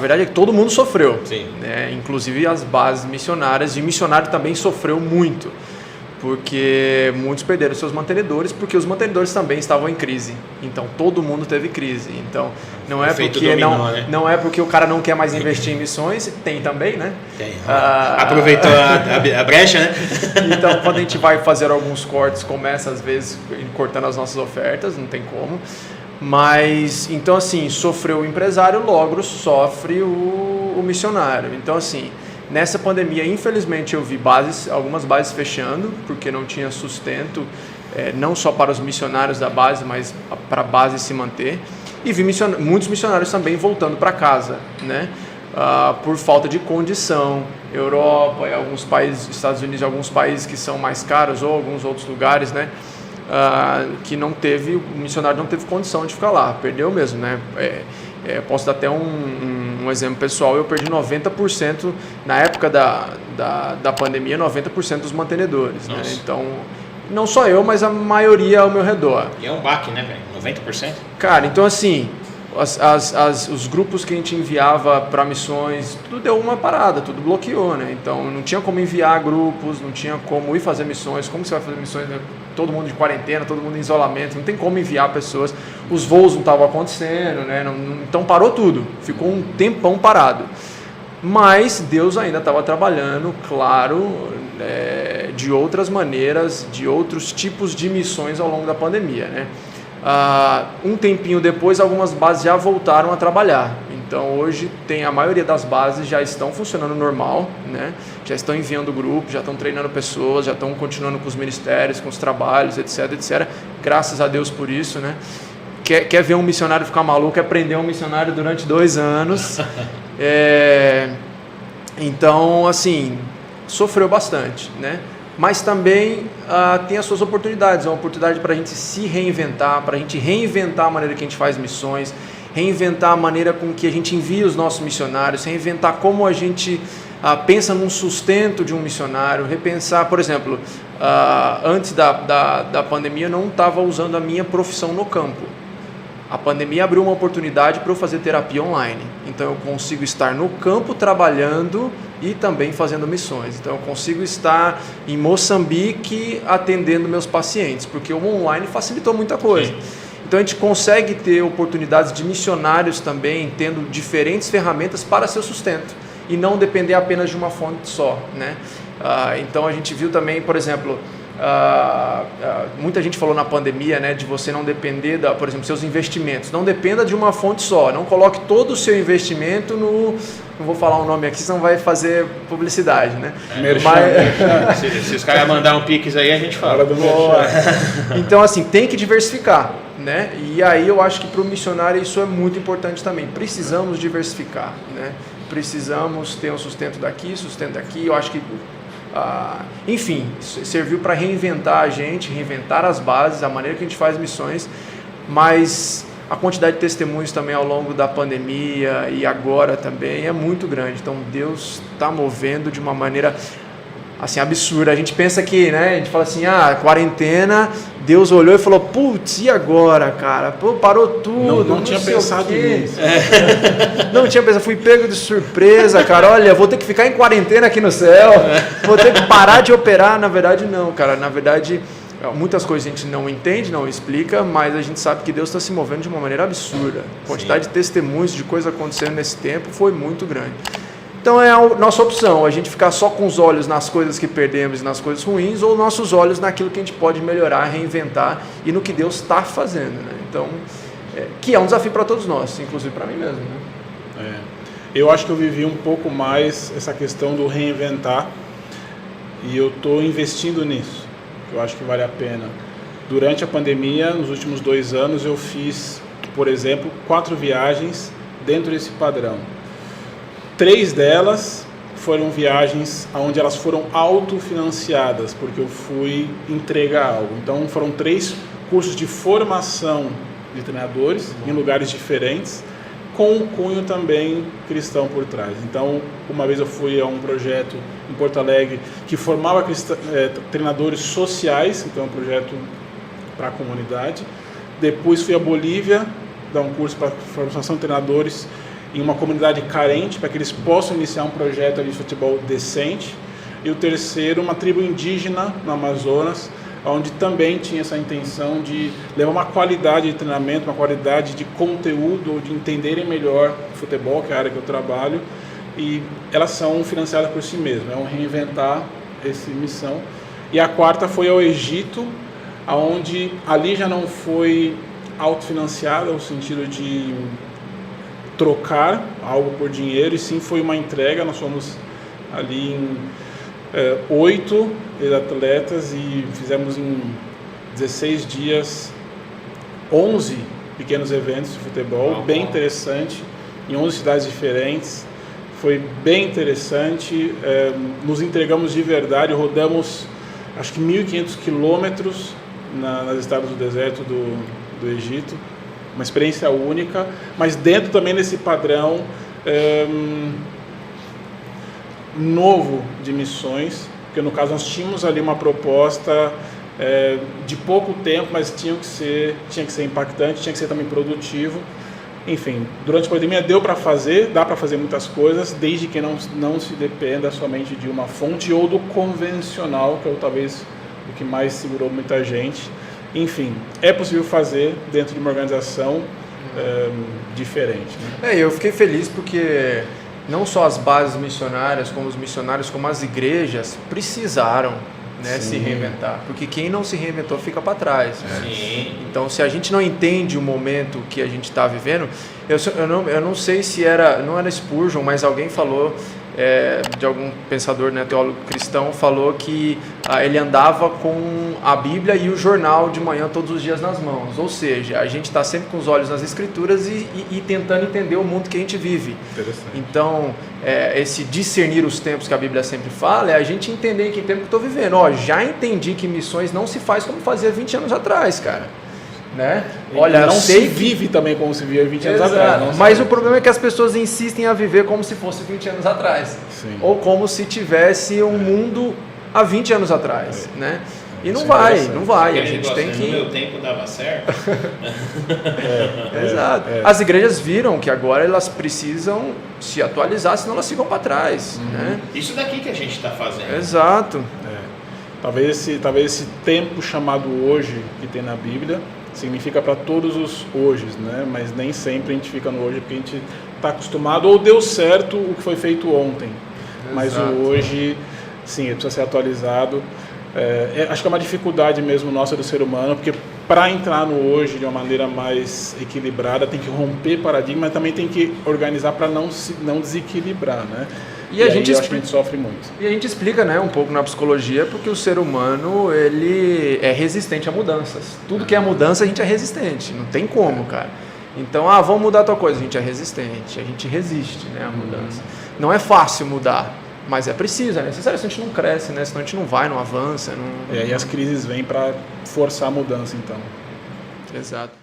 verdade, todo mundo sofreu. Sim. Né? Inclusive as bases missionárias, e missionário também sofreu muito, porque muitos perderam seus mantenedores, porque os mantenedores também estavam em crise. Então todo mundo teve crise. Então não é porque dominó, né? Não é porque o cara não quer mais investir em missões, tem também, né? Tem. Aproveitou a brecha, né? Então quando a gente vai fazer alguns cortes, começa às vezes cortando as nossas ofertas, não tem como. Mas, então assim, sofreu o empresário, logo sofre o missionário. Então assim, nessa pandemia, infelizmente, eu vi algumas bases fechando, porque não tinha sustento, não só para os missionários da base, mas para a base se manter. E vi muitos missionários também voltando para casa, né? Por falta de condição. Europa, e alguns países, Estados Unidos, alguns países que são mais caros, ou alguns outros lugares, né? Que o missionário não teve condição de ficar lá, perdeu mesmo, né? Posso dar até um exemplo pessoal. Eu perdi 90%, na época da pandemia, 90% dos mantenedores, né? Então, não só eu, mas a maioria ao meu redor. E é um baque, né, velho? 90%? Cara, então assim, os grupos que a gente enviava para missões, tudo deu uma parada, tudo bloqueou, né? Então não tinha como enviar grupos, não tinha como ir fazer missões. Como você vai fazer missões, né? Todo mundo de quarentena, todo mundo em isolamento, não tem como enviar pessoas. Os voos não estavam acontecendo, né? Então parou tudo, ficou um tempão parado. Mas Deus ainda estava trabalhando, claro, de outras maneiras, de outros tipos de missões ao longo da pandemia, né? Um tempinho depois, algumas bases já voltaram a trabalhar. Então hoje a maioria das bases já estão funcionando normal, né? Já estão enviando grupos, já estão treinando pessoas, já estão continuando com os ministérios, com os trabalhos, etc, etc. Graças a Deus por isso, né? Quer ver um missionário ficar maluco, é prender um missionário durante 2 anos. Então, assim, sofreu bastante, né? Mas também tem as suas oportunidades. É uma oportunidade para a gente se reinventar, para a gente reinventar a maneira que a gente faz missões, reinventar a maneira com que a gente envia os nossos missionários, reinventar como a gente pensa num sustento de um missionário, repensar, por exemplo, antes da pandemia eu não estava usando a minha profissão no campo. A pandemia abriu uma oportunidade para eu fazer terapia online. Então eu consigo estar no campo trabalhando e também fazendo missões. Então eu consigo estar em Moçambique atendendo meus pacientes, porque o online facilitou muita coisa. Sim. Então a gente consegue ter oportunidades de missionários também, tendo diferentes ferramentas para seu sustento e não depender apenas de uma fonte só, né? Então a gente viu também, por exemplo, muita gente falou na pandemia, né, de você não depender por exemplo, seus investimentos. Não dependa de uma fonte só. Não coloque todo o seu investimento no... Não vou falar o nome aqui, senão vai fazer publicidade, né? Se os caras mandar um Pix aí, a gente fala. Então, assim, tem que diversificar, né? E aí eu acho que para o missionário isso é muito importante também. Precisamos diversificar, né? Precisamos ter um sustento daqui, sustento daqui. Eu acho que enfim, serviu para reinventar a gente, reinventar as bases, a maneira que a gente faz missões, mas a quantidade de testemunhos também ao longo da pandemia e agora também é muito grande. Então Deus está movendo de uma maneira assim absurda. A gente pensa que, né, a gente fala assim, quarentena, Deus olhou e falou, putz, e agora, cara? Pô, parou tudo. Não tinha pensado nisso. Não tinha pensado, fui pego de surpresa, cara. Olha, vou ter que ficar em quarentena aqui no céu, vou ter que parar de operar. Na verdade, não, cara. Na verdade, muitas coisas a gente não entende, não explica, mas a gente sabe que Deus está se movendo de uma maneira absurda. A quantidade de testemunhos de coisas acontecendo nesse tempo foi muito grande. Então é a nossa opção, a gente ficar só com os olhos nas coisas que perdemos e nas coisas ruins, ou nossos olhos naquilo que a gente pode melhorar, reinventar e no que Deus está fazendo, né? Então, que é um desafio para todos nós, inclusive para mim mesmo, né? Eu acho que eu vivi um pouco mais essa questão do reinventar e eu estou investindo nisso, eu acho que vale a pena. Durante a pandemia, nos últimos 2 anos, eu fiz, por exemplo, 4 viagens dentro desse padrão. 3 delas foram viagens onde elas foram autofinanciadas, porque eu fui entregar algo. Então foram 3 cursos de formação de treinadores em lugares diferentes, com um cunho também cristão por trás. Então, uma vez eu fui a um projeto em Porto Alegre que formava treinadores sociais, então um projeto para a comunidade. Depois fui a Bolívia, dar um curso para formação de treinadores em uma comunidade carente, para que eles possam iniciar um projeto ali de futebol decente. E o terceiro, uma tribo indígena no Amazonas, onde também tinha essa intenção de levar uma qualidade de treinamento, uma qualidade de conteúdo, de entenderem melhor o futebol, que é a área que eu trabalho, e elas são financiadas por si mesmas, é um reinventar essa missão. E a quarta foi ao Egito, onde ali já não foi autofinanciada, no sentido de trocar algo por dinheiro, e sim foi uma entrega. Nós fomos ali em 8 atletas e fizemos em 16 dias 11 pequenos eventos de futebol, bem interessante, em 11 cidades diferentes. Foi bem interessante, nos entregamos de verdade, rodamos acho que 1.500 quilômetros nas estradas do deserto do Egito, uma experiência única, mas dentro também desse padrão novo de missões, porque no caso nós tínhamos ali uma proposta de pouco tempo, mas tinha que ser impactante, tinha que ser também produtivo. Enfim, durante a pandemia dá para fazer muitas coisas, desde que não se dependa somente de uma fonte ou do convencional, que é talvez o que mais segurou muita gente. Enfim, é possível fazer dentro de uma organização diferente, né? Eu fiquei feliz porque não só as bases missionárias, como os missionários, como as igrejas precisaram, né, se reinventar, porque quem não se reinventou fica para trás, né? Então, se a gente não entende o momento que a gente está vivendo, eu não sei se não era Spurgeon, mas alguém falou, de algum pensador, né, teólogo cristão, falou que ele andava com a Bíblia e o jornal de manhã todos os dias nas mãos, ou seja, a gente está sempre com os olhos nas Escrituras e tentando entender o mundo que a gente vive. Então, esse discernir os tempos que a Bíblia sempre fala, é a gente entender em que tempo que eu estou vivendo. Já entendi que missões não se faz como fazia 20 anos atrás, cara. Né? Olha, não se vive também como se via 20 anos atrás. Mas o problema é que as pessoas insistem a viver como se fosse 20 anos atrás. Sim. Ou como se tivesse um mundo há 20 anos atrás, né? E não vai. A gente tem que... No meu tempo dava certo. Exato. As igrejas viram que agora elas precisam se atualizar, senão elas ficam para trás, né? Isso daqui que a gente está fazendo. Exato. Talvez esse tempo chamado hoje que tem na Bíblia significa para todos os hoje, né? Mas nem sempre a gente fica no hoje porque a gente está acostumado ou deu certo o que foi feito ontem. Exato. Mas o hoje, sim, ele precisa ser atualizado. Acho que é uma dificuldade mesmo nossa do ser humano, porque para entrar no hoje de uma maneira mais equilibrada tem que romper paradigma, mas também tem que organizar para não desequilibrar, né? E a gente acho que a gente sofre muito. E a gente explica, né, um pouco na psicologia, porque o ser humano ele é resistente a mudanças. Tudo que é mudança a gente é resistente, não tem como, cara. Então, vamos mudar tua coisa, a gente é resistente, a gente resiste, né, à mudança. Não é fácil mudar, mas é preciso, é necessário, senão a gente não cresce, né, senão a gente não vai, não avança. E as crises vêm para forçar a mudança, então. Exato.